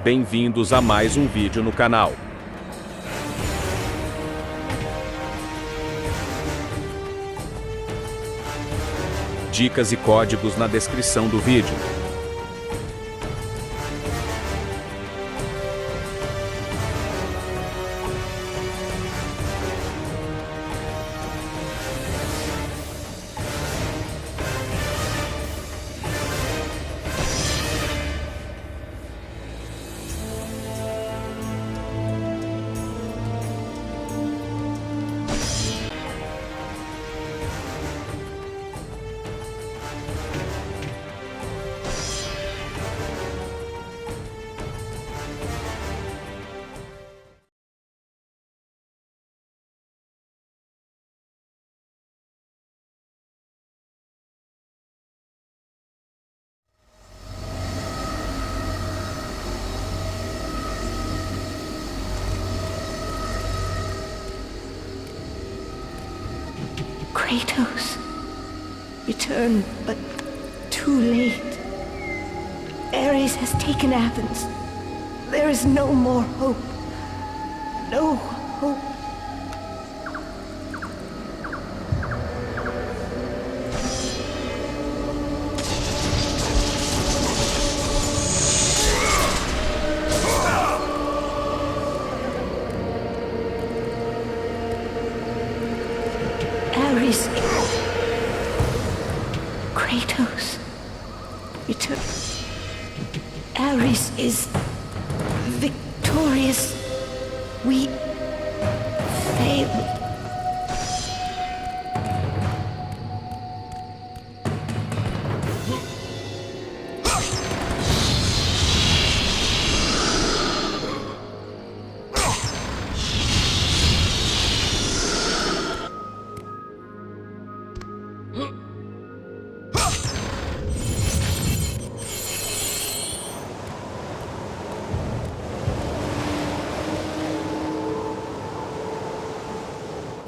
Bem-vindos a mais um vídeo no canal. Dicas e códigos na descrição do vídeo. Kratos, return, but too late. Ares has taken Athens. There is no more hope. No hope. Kratos, return. Ares is victorious. We failed.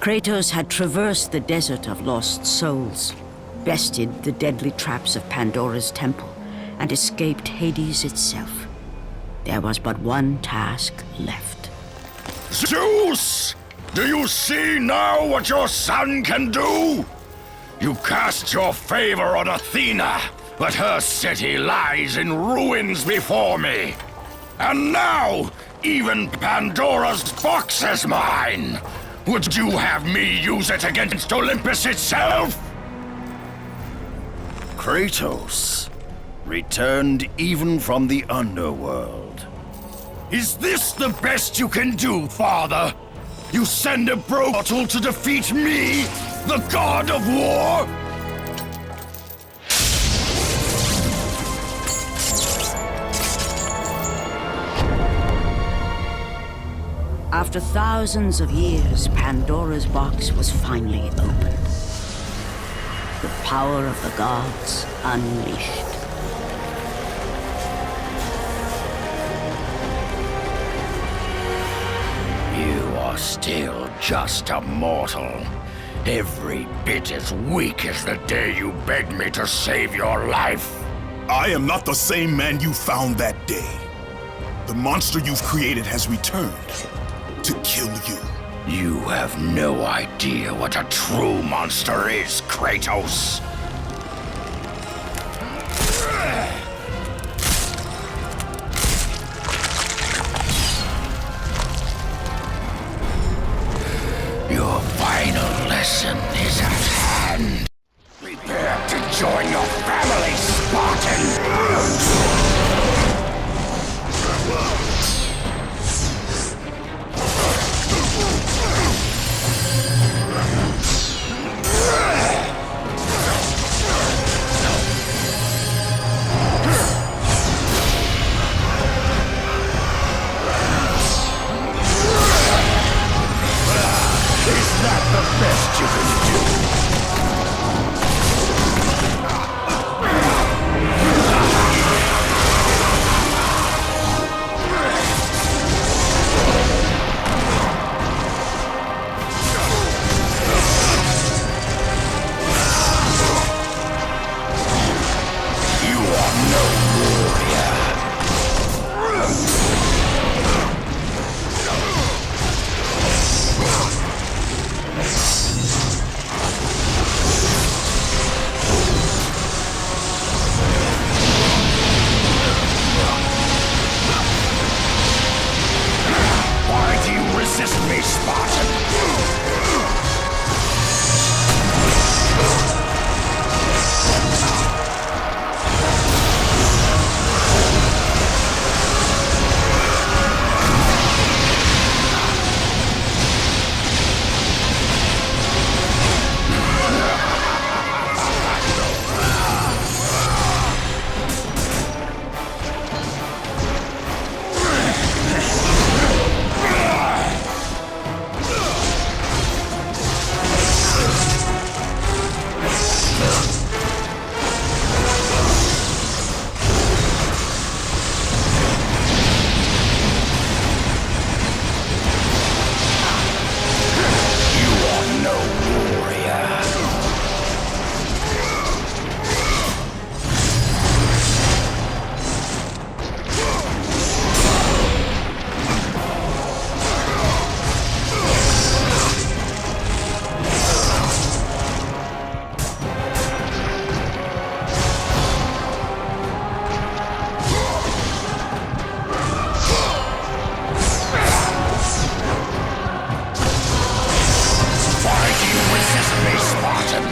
Kratos had traversed the desert of lost souls, bested the deadly traps of Pandora's temple, and escaped Hades itself. There was but one task left. Zeus! Do you see now what your son can do? You cast your favor on Athena, but her city lies in ruins before me. And now, even Pandora's box is mine! Would you have me use it against Olympus itself? Kratos, returned even from the underworld. Is this the best you can do, father? You send a mortal to defeat me, the god of war? After thousands of years, Pandora's box was finally opened. The power of the gods unleashed. You are still just a mortal. Every bit as weak as the day you begged me to save your life. I am not the same man you found that day. The monster you've created has returned to kill you. You have no idea what a true monster is, Kratos. Your final lesson is at hand. Prepare to join your family, Spartan! Is that the best you can do? You are no warrior. resist me, Spartan?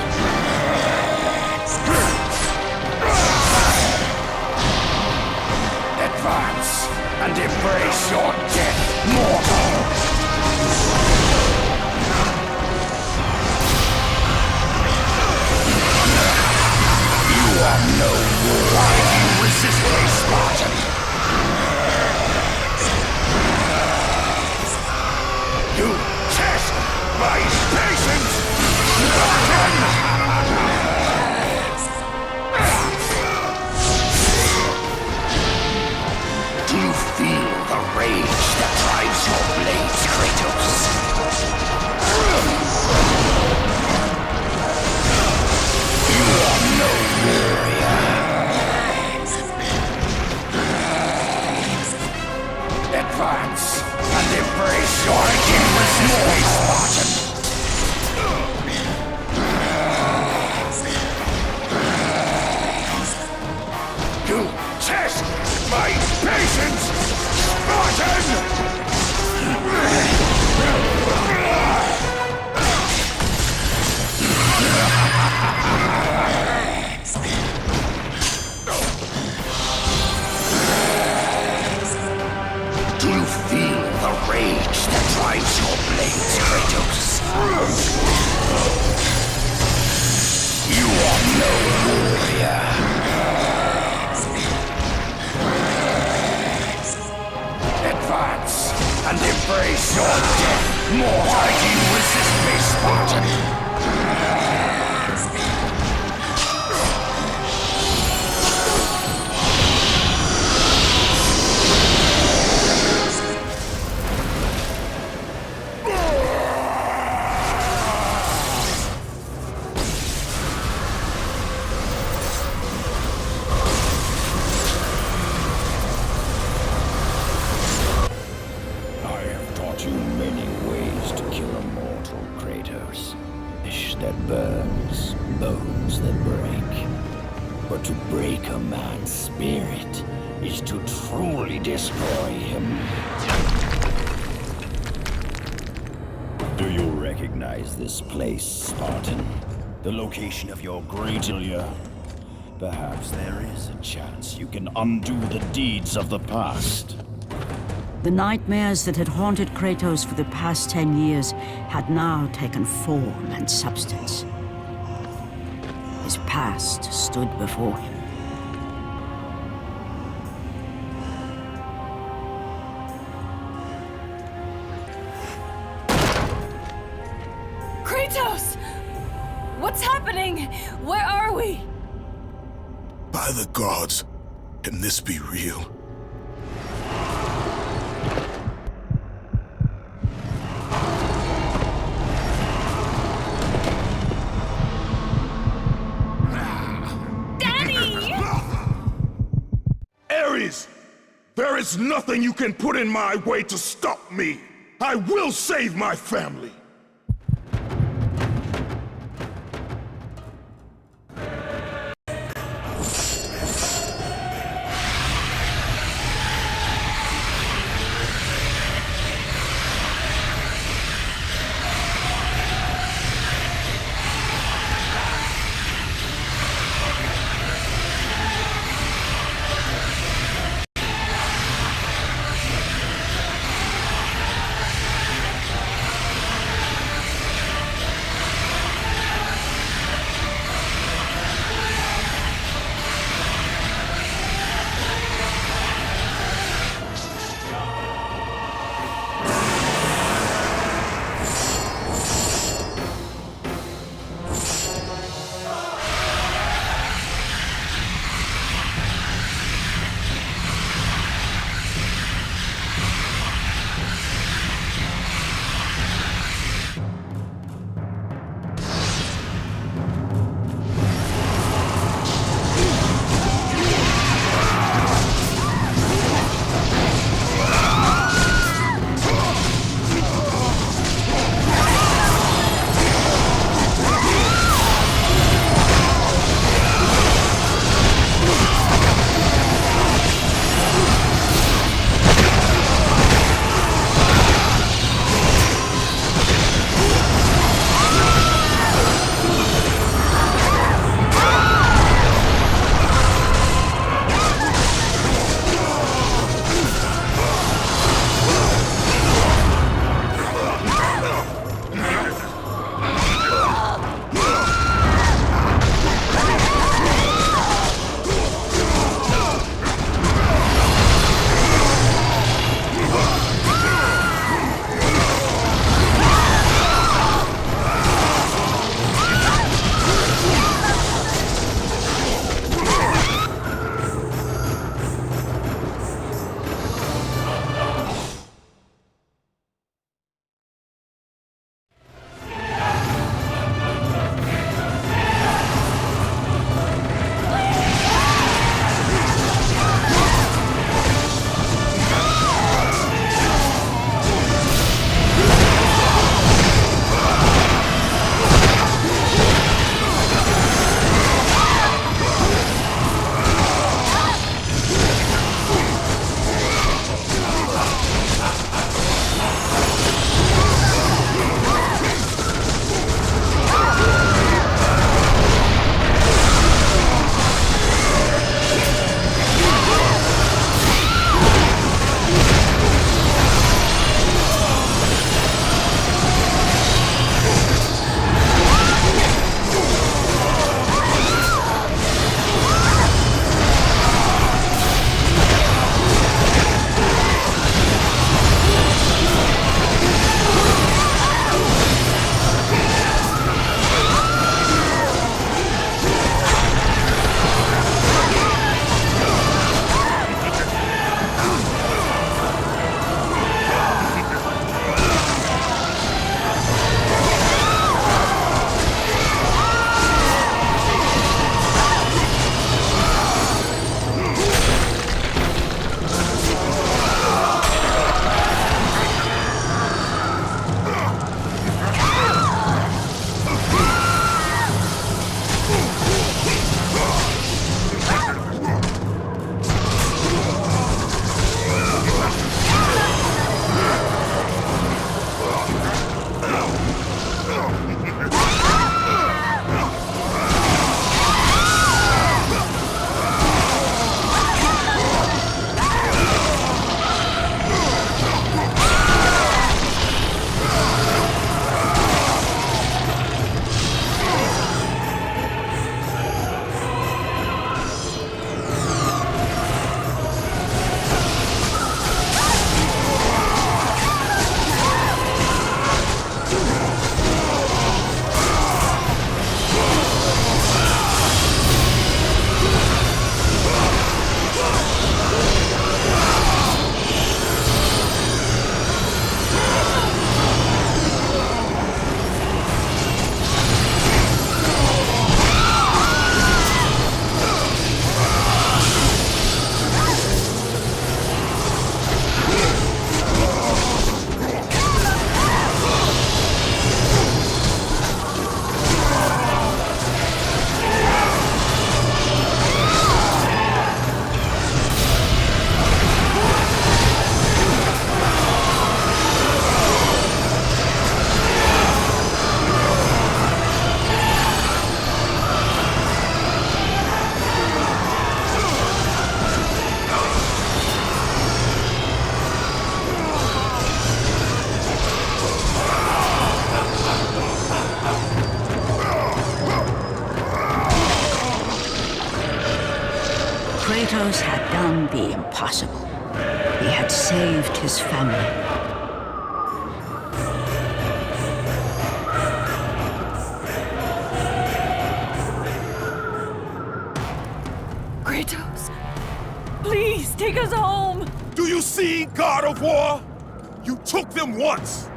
Advance and embrace your death, mortal! You are no more. Why do you resist me, Spartan? You test my patience, Spartan! Do you feel the rage that drives your blades, Kratos? You are no warrior. Advance and embrace your resistance, Spartan. You test my patience, Spartan! Do you feel the rage that drives your blades, Kratos? You are no warrior. Advance and embrace your death. More why do you resist me, Spartan? Burns, bones that break. But to break a man's spirit is to truly destroy him. Do you recognize this place, Spartan? The location of your great failure? Perhaps there is a chance you can undo the deeds of the past. The nightmares that had haunted Kratos for the past 10 years had now taken form and substance. His past stood before him. Kratos! What's happening? Where are we? By the gods, can this be real? There is nothing you can put in my way to stop me. I will save my family. Kratos had done the impossible. He had saved his family. Kratos, please take us home. Do you see, God of War? You took them once,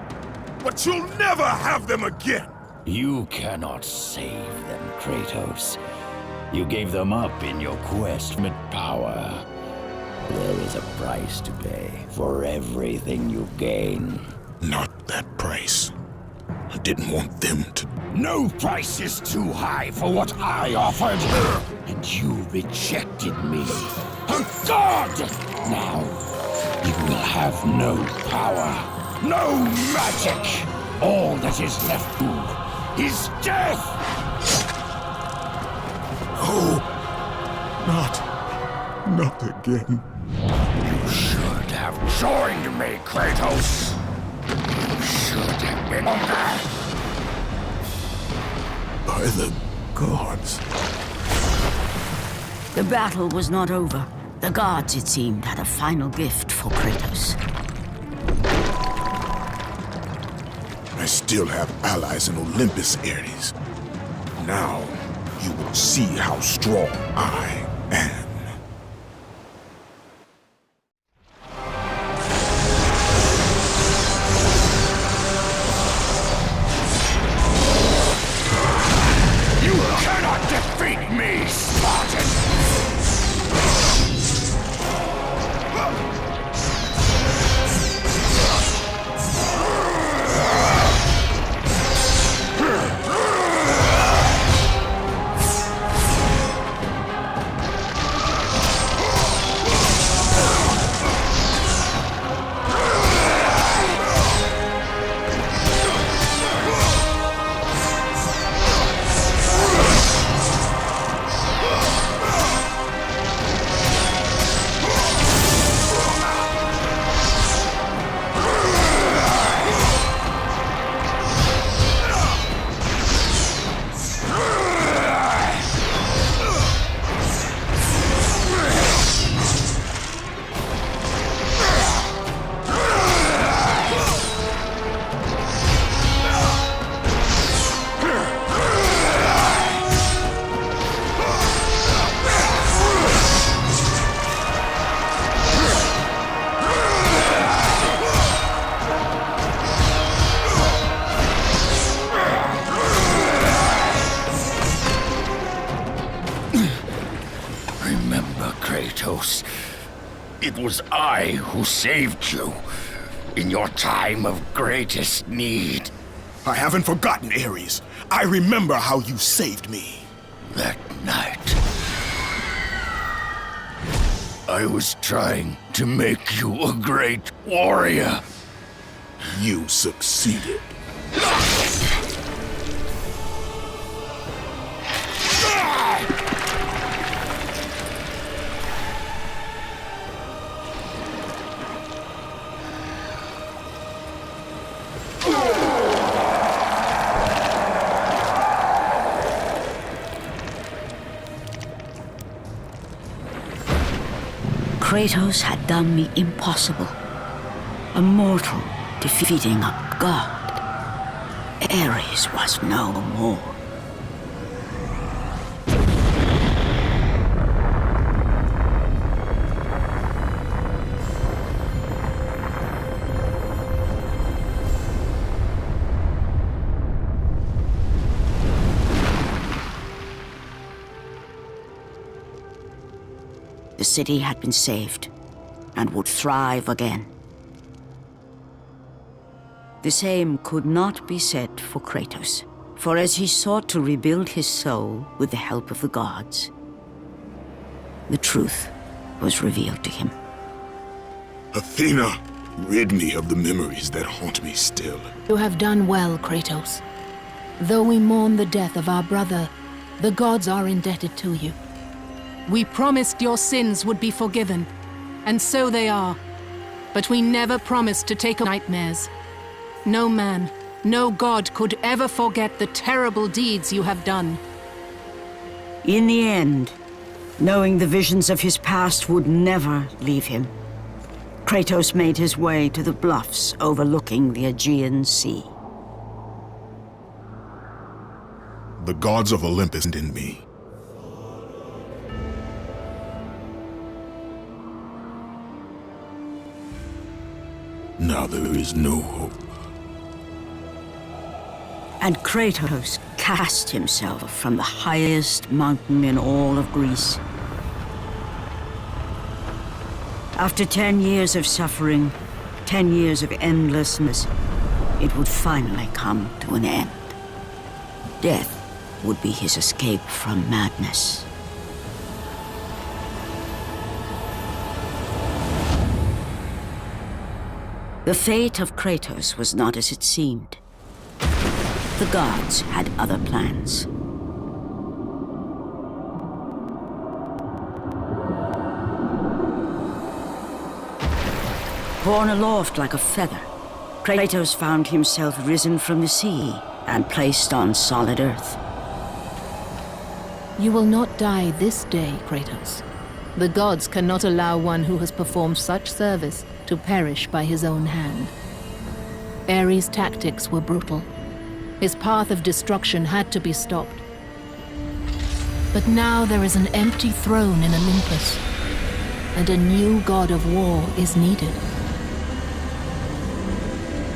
but you'll never have them again. You cannot save them, Kratos. You gave them up in your quest for power. There is a price to pay for everything you gain. Not that price. I didn't want them to. No price is too high for what I offered, and you rejected me. A god! Now, you will have no power, no magic. All that is left to you is death! Oh, not again. You should have joined me, Kratos. You should have been there. By the gods. The battle was not over. The gods, it seemed, had a final gift for Kratos. I still have allies in Olympus, Ares. Now, you will see how strong I am. You cannot defeat me, Spartan! Kratos, it was I who saved you in your time of greatest need. I haven't forgotten, Ares. I remember how you saved me. That night, I was trying to make you a great warrior. You succeeded. Kratos had done the impossible. A mortal defeating a god. Ares was no more. The city had been saved and would thrive again. The same could not be said for Kratos, for as he sought to rebuild his soul with the help of the gods, the truth was revealed to him. Athena, rid me of the memories that haunt me still. You have done well, Kratos. Though we mourn the death of our brother, the gods are indebted to you. We promised your sins would be forgiven, and so they are. But we never promised to take nightmares. No man, no god could ever forget the terrible deeds you have done. In the end, Knowing the visions of his past would never leave him, Kratos made his way to the bluffs overlooking the Aegean Sea. The gods of Olympus and in me. Now there is no hope. And Kratos cast himself from the highest mountain in all of Greece. After 10 years of suffering, 10 years of endlessness, it would finally come to an end. Death would be his escape from madness. The fate of Kratos was not as it seemed. The gods had other plans. Borne aloft like a feather, Kratos found himself risen from the sea and placed on solid earth. You will not die this day, Kratos. The gods cannot allow one who has performed such service to perish by his own hand. Ares' tactics were brutal. His path of destruction had to be stopped. But now there is an empty throne in Olympus, and a new god of war is needed.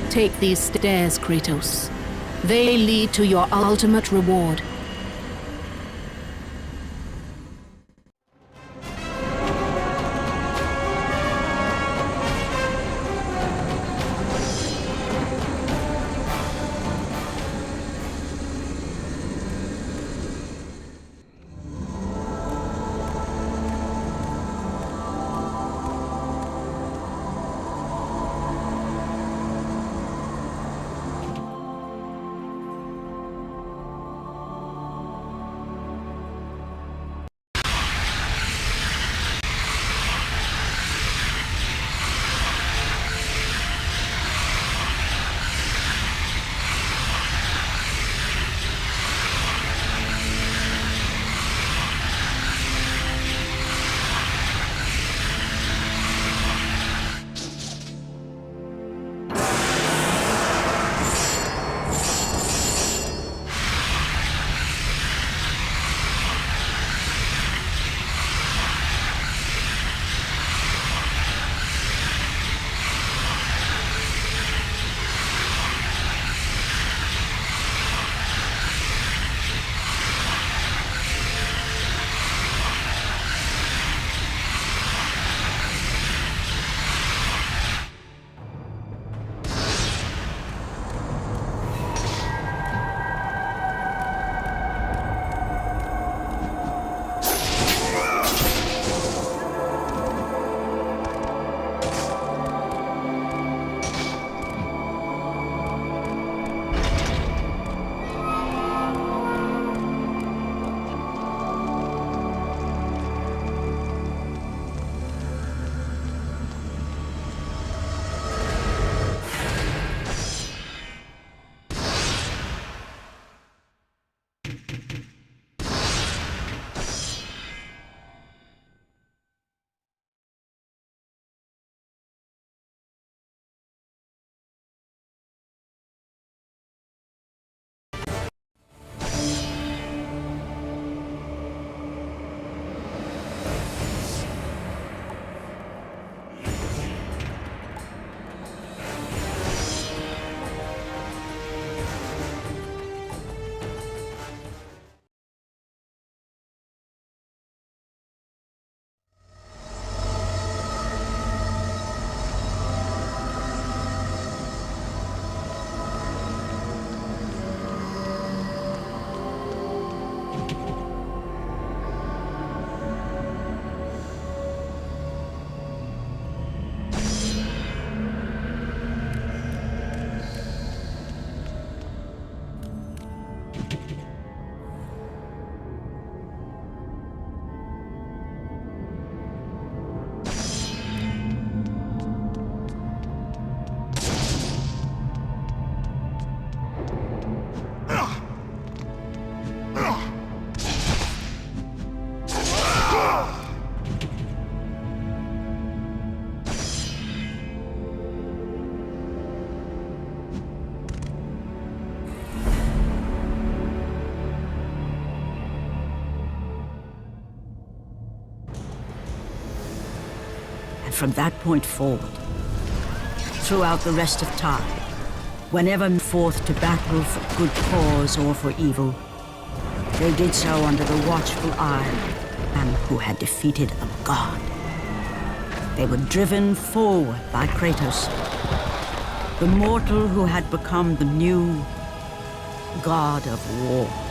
Take these stairs, Kratos. They lead to your ultimate reward. from that point forward, throughout the rest of time, whenever forth to battle for good cause or for evil, they did so under the watchful eye of a man who had defeated a god. They were driven forward by Kratos, the mortal who had become the new god of war.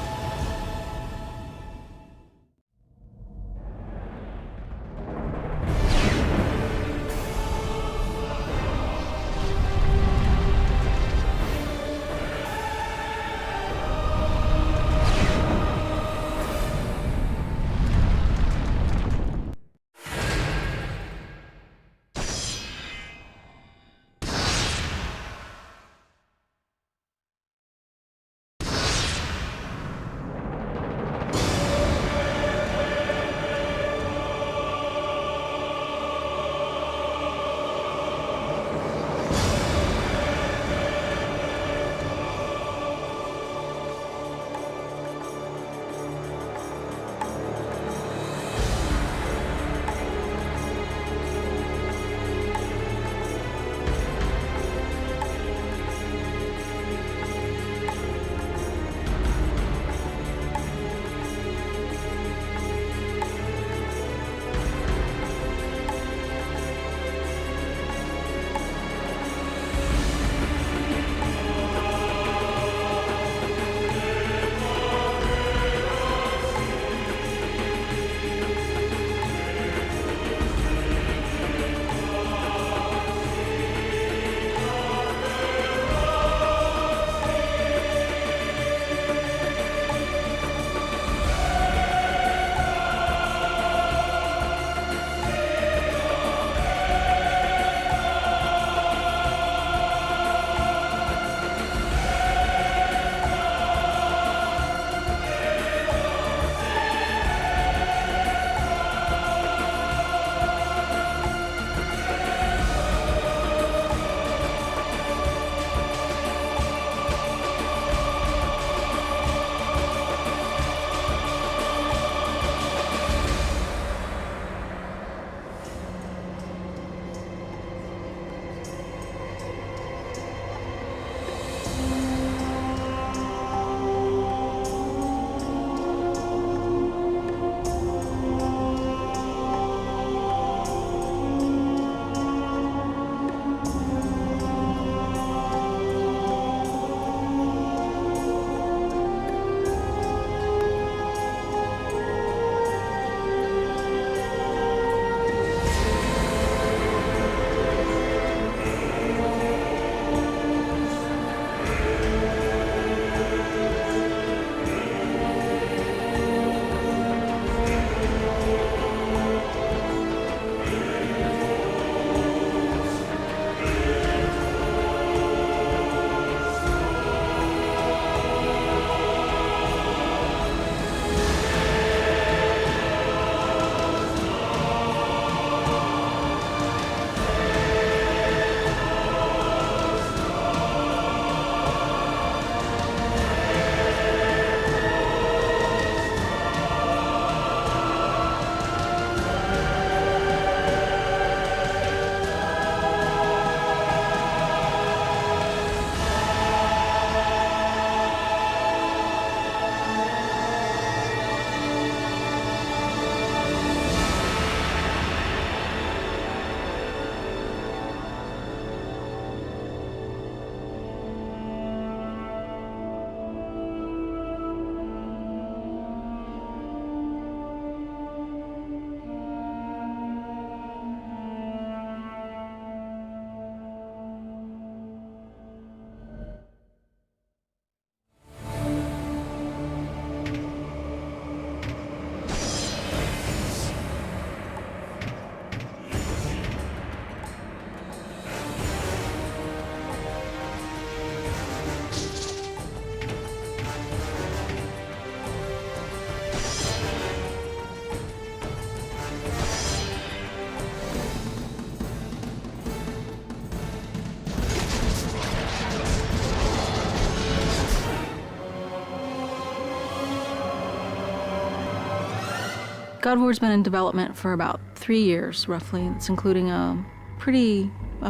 God of War's been in development for about 3 years, roughly. It's including a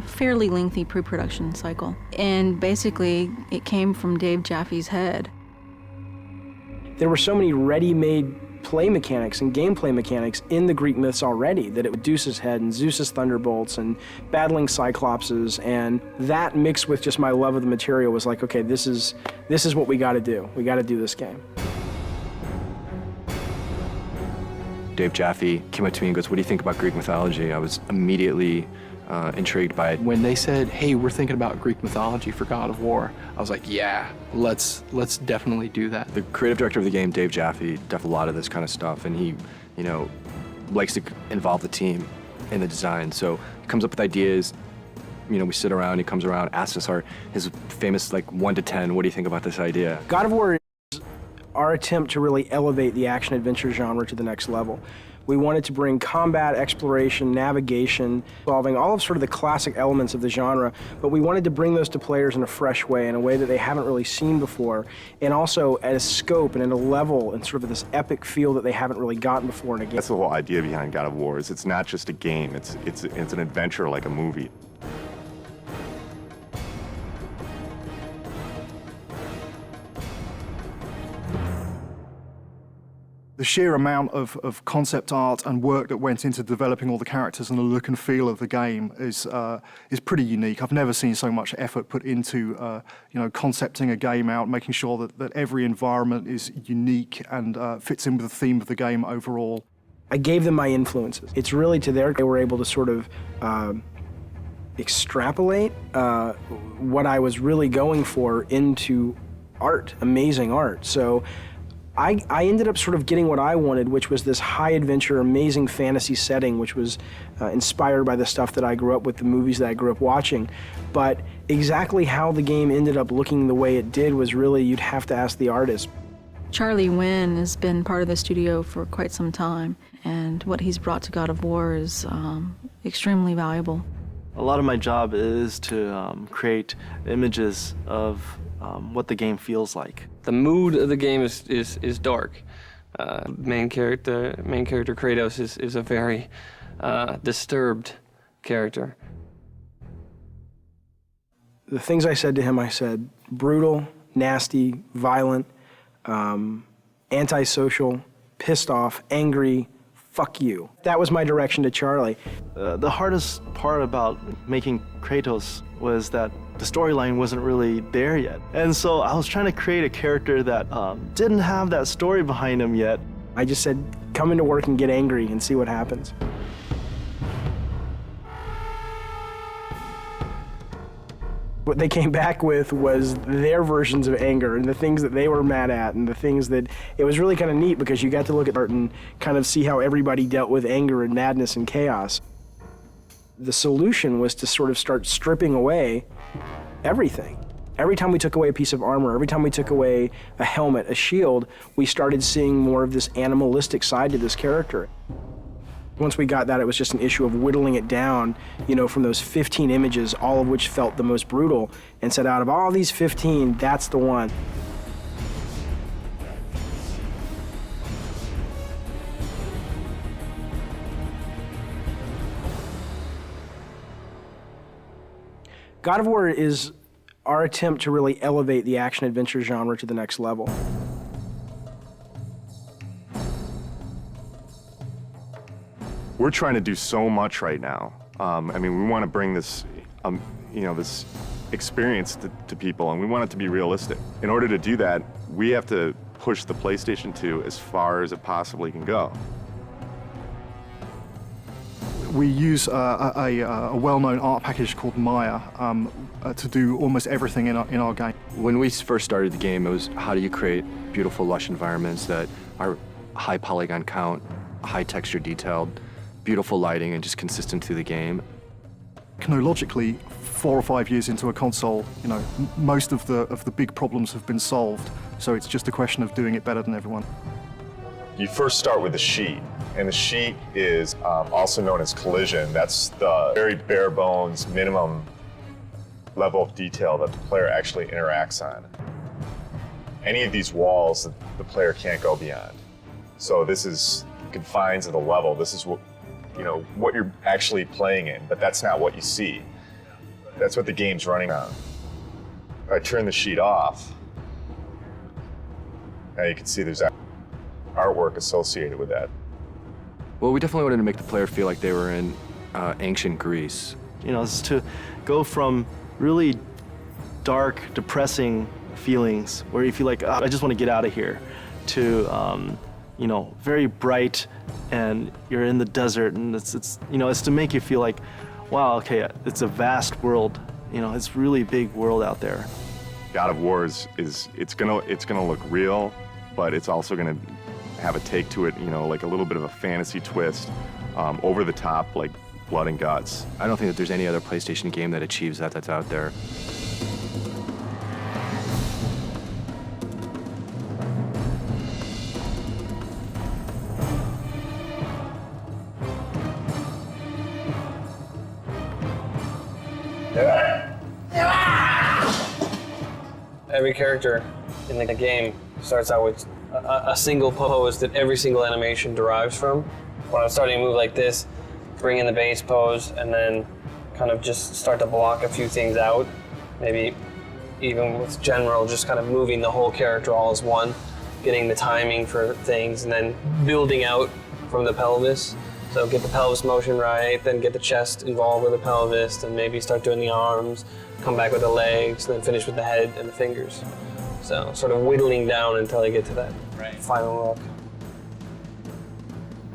fairly lengthy pre-production cycle. And basically, it came from Dave Jaffe's head. There were so many ready-made play mechanics and gameplay mechanics in the Greek myths already, that it was Medusa's head and Zeus's thunderbolts and battling Cyclopses, and that mixed with just my love of the material was like, okay, this is what we gotta do. We gotta do this game. Dave Jaffe came up to me and goes, "What do you think about Greek mythology?" I was immediately intrigued by it. When they said, "Hey, we're thinking about Greek mythology for God of War," I was like, "Yeah, let's definitely do that." The creative director of the game, Dave Jaffe, does a lot of this kind of stuff, and he, likes to involve the team in the design. So he comes up with ideas. We sit around. He comes around, asks us his famous 1 to 10. What do you think about this idea? God of War is our attempt to really elevate the action-adventure genre to the next level. We wanted to bring combat, exploration, navigation, solving all of sort of the classic elements of the genre, but we wanted to bring those to players in a fresh way, in a way that they haven't really seen before, and also at a scope and at a level and sort of this epic feel that they haven't really gotten before in a game. That's the whole idea behind God of War. It's not just a game, it's an adventure like a movie. The sheer amount of concept art and work that went into developing all the characters and the look and feel of the game is pretty unique. I've never seen so much effort put into concepting a game out, making sure that every environment is unique and fits in with the theme of the game overall. I gave them my influences. It's really to they were able to sort of extrapolate what I was really going for into art, amazing art. So I ended up sort of getting what I wanted, which was this high adventure, amazing fantasy setting, which was inspired by the stuff that I grew up with, the movies that I grew up watching. But exactly how the game ended up looking the way it did was really, you'd have to ask the artist. Charlie Wynn has been part of the studio for quite some time, and what he's brought to God of War is extremely valuable. A lot of my job is to create images of what the game feels like. The mood of the game is dark. Main character Kratos is a very disturbed character. The things I said to him, I said brutal, nasty, violent, antisocial, pissed off, angry, fuck you. That was my direction to Charlie. The hardest part about making Kratos was that the storyline wasn't really there yet. And so I was trying to create a character that didn't have that story behind him yet. I just said, come into work and get angry and see what happens. What they came back with was their versions of anger and the things that they were mad at and the things that, it was really kind of neat because you got to look at art and kind of see how everybody dealt with anger and madness and chaos. The solution was to sort of start stripping away everything. Every time we took away a piece of armor, every time we took away a helmet, a shield, we started seeing more of this animalistic side to this character. Once we got that, it was just an issue of whittling it down, from those 15 images, all of which felt the most brutal, and said out of all these 15, that's the one. God of War is our attempt to really elevate the action-adventure genre to the next level. We're trying to do so much right now. We want to bring this, this experience to people, and we want it to be realistic. In order to do that, we have to push the PlayStation 2 as far as it possibly can go. We use a well-known art package called Maya to do almost everything in our game. When we first started the game, it was how do you create beautiful, lush environments that are high polygon count, high texture detailed, beautiful lighting, and just consistent through the game. Technologically, 4 or 5 years into a console, most of the big problems have been solved. So it's just a question of doing it better than everyone. You first start with the sheet, and the sheet is also known as collision. That's the very bare bones, minimum level of detail that the player actually interacts on. Any of these walls, the player can't go beyond. So this is confines of the level. This is what, you know, what you're actually playing in, but that's not what you see. That's what the game's running on. If I turn the sheet off, now you can see there's artwork associated with that. Well, we definitely wanted to make the player feel like they were in ancient Greece. You know, it's to go from really dark, depressing feelings where you feel like, oh, I just want to get out of here, to, you know, very bright, and you're in the desert, and it's you know, it's to make you feel like, wow, okay, it's a vast world. You know, it's really big world out there. God of War is it's gonna look real, but it's also gonna have a take to it, you know, like a little bit of a fantasy twist, over the top, like blood and guts. I don't think that there's any other PlayStation game that achieves that that's out there. Every character in the game starts out with a single pose that every single animation derives from. When I'm starting to move like this, bring in the base pose, and then kind of just start to block a few things out. Maybe even with general, just kind of moving the whole character all as one, getting the timing for things, and then building out from the pelvis. So get the pelvis motion right, then get the chest involved with the pelvis, and maybe start doing the arms, come back with the legs, then finish with the head and the fingers. So sort of whittling down until I get to that final look.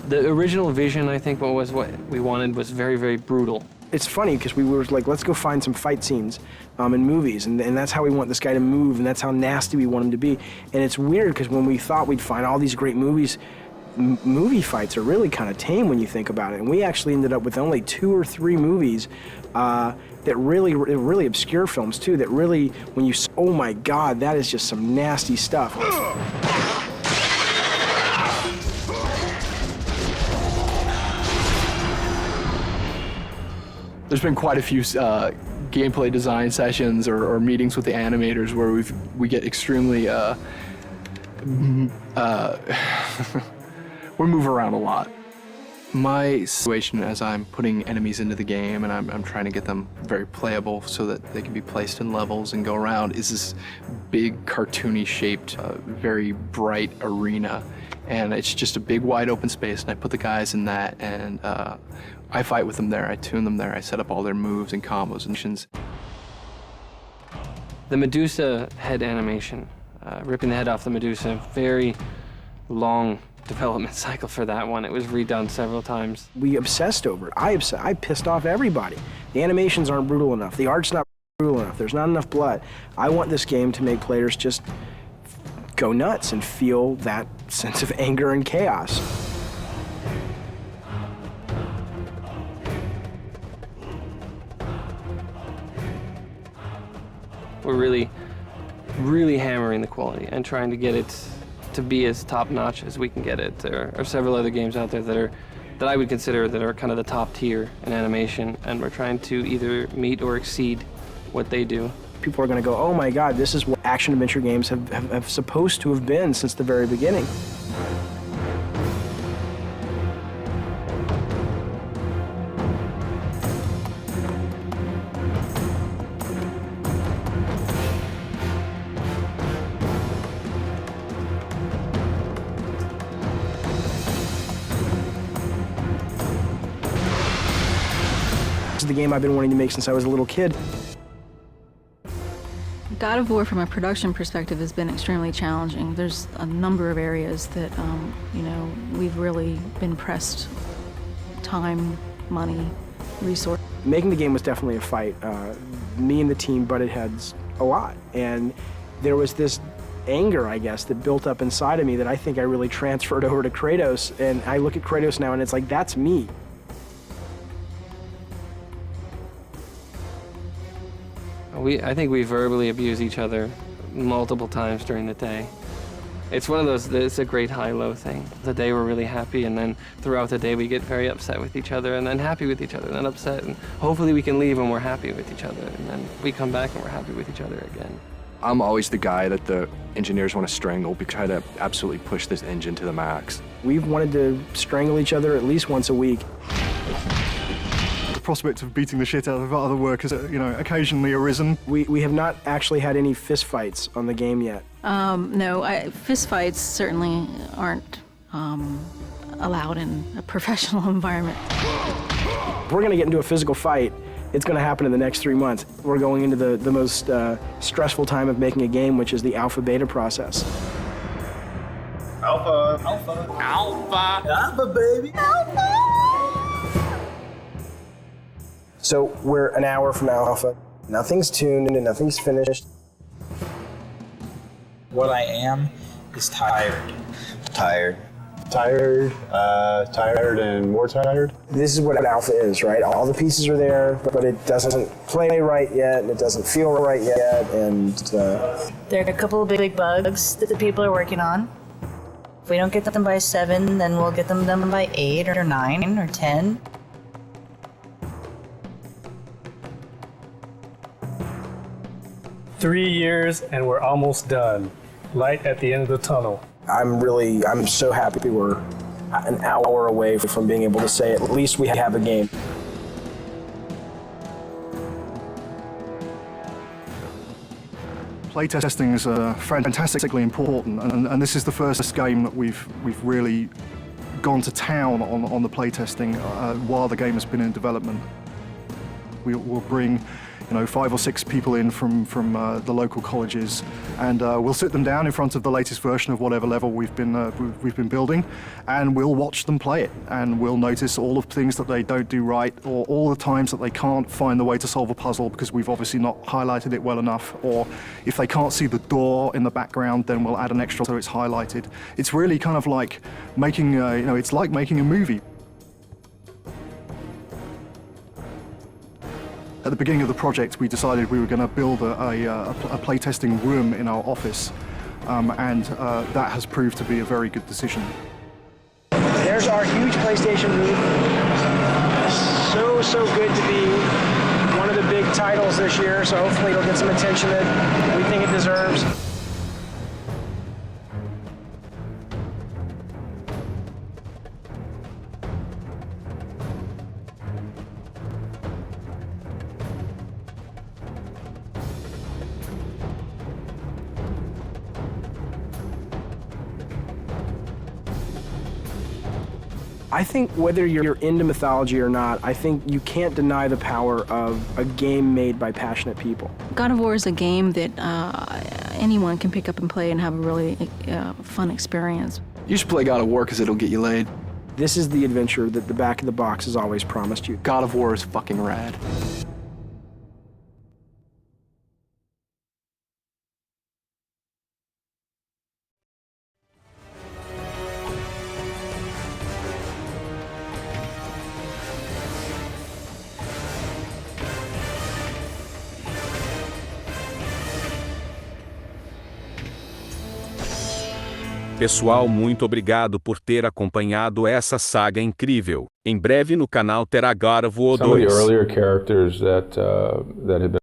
The original vision, I think, what we wanted was very, very brutal. It's funny because we were like, let's go find some fight scenes in movies, and that's how we want this guy to move, and that's how nasty we want him to be. And it's weird because when we thought we'd find all these great movies, movie fights are really kind of tame when you think about it. And we actually ended up with only 2 or 3 movies that really obscure films too, that really, when you, oh my God, that is just some nasty stuff. There's been quite a few gameplay design sessions or meetings with the animators where we get extremely we move around a lot. My situation as I'm putting enemies into the game and I'm trying to get them very playable so that they can be placed in levels and go around is this big cartoony shaped, very bright arena. And it's just a big wide open space, and I put the guys in that, and I fight with them there, I tune them there, I set up all their moves and combos and missions. The Medusa head animation, ripping the head off the Medusa, very long development cycle for that one. It was redone several times. We obsessed over it. I pissed off everybody. The animations aren't brutal enough. The art's not brutal enough. There's not enough blood. I want this game to make players just go nuts and feel that sense of anger and chaos. We're really, really hammering the quality and trying to get it to be as top-notch as we can get it. There are several other games out there that I would consider that are kind of the top tier in animation, and we're trying to either meet or exceed what they do. People are going to go, oh my God, this is what action-adventure games have supposed to have been since the very beginning. This is the game I've been wanting to make since I was a little kid. God of War, from a production perspective, has been extremely challenging. There's a number of areas that, you know, we've really been pressed time, money, resources. Making the game was definitely a fight. Me and the team butted heads a lot, and there was this anger, I guess, that built up inside of me that I think I really transferred over to Kratos, and I look at Kratos now and it's like, that's me. I think we verbally abuse each other multiple times during the day. It's one of those, it's a great high-low thing. The day we're really happy, and then throughout the day we get very upset with each other, and then happy with each other, and then upset, and hopefully we can leave when we're happy with each other, and then we come back and we're happy with each other again. I'm always the guy that the engineers want to strangle because I try to absolutely push this engine to the max. We've wanted to strangle each other at least once a week. The prospect of beating the shit out of other workers, occasionally arisen. We have not actually had any fist fights on the game yet. No, fist fights certainly aren't allowed in a professional environment. If we're going to get into a physical fight, it's going to happen in the next 3 months. We're going into the most stressful time of making a game, which is the alpha-beta process. Alpha. Alpha. Alpha. Alpha, baby. Alpha. So we're an hour from alpha. Nothing's tuned and nothing's finished. What I am is tired. Tired. Tired, tired and more tired. This is what alpha is, right? All the pieces are there, but it doesn't play right yet, and it doesn't feel right yet, and... There are a couple of big bugs that the people are working on. If we don't get them by 7, then we'll get them done by 8 or 9 or 10. Three years and we're almost done. Light at the end of the tunnel. I'm so happy we're an hour away from being able to say at least we have a game. Playtesting is fantastically important, and this is the first game that we've really gone to town on the playtesting while the game has been in development. We'll bring 5 or 6 people in from the local colleges, and we'll sit them down in front of the latest version of whatever level we've been building, and we'll watch them play it, and we'll notice all of the things that they don't do right, or all the times that they can't find the way to solve a puzzle because we've obviously not highlighted it well enough, or if they can't see the door in the background, then we'll add an extra so it's highlighted. It's really kind of like making, it's like making a movie. At the beginning of the project, we decided we were going to build a playtesting room in our office, and that has proved to be a very good decision. There's our huge PlayStation booth. So good to be one of the big titles this year, so hopefully it'll get some attention that we think it deserves. I think whether you're into mythology or not, I think you can't deny the power of a game made by passionate people. God of War is a game that anyone can pick up and play and have a really fun experience. You should play God of War because it'll get you laid. This is the adventure that the back of the box has always promised you. God of War is fucking rad. Pessoal, muito obrigado por ter acompanhado essa saga incrível. Em breve no canal terá God of War 2. Some of the earlier characters that had been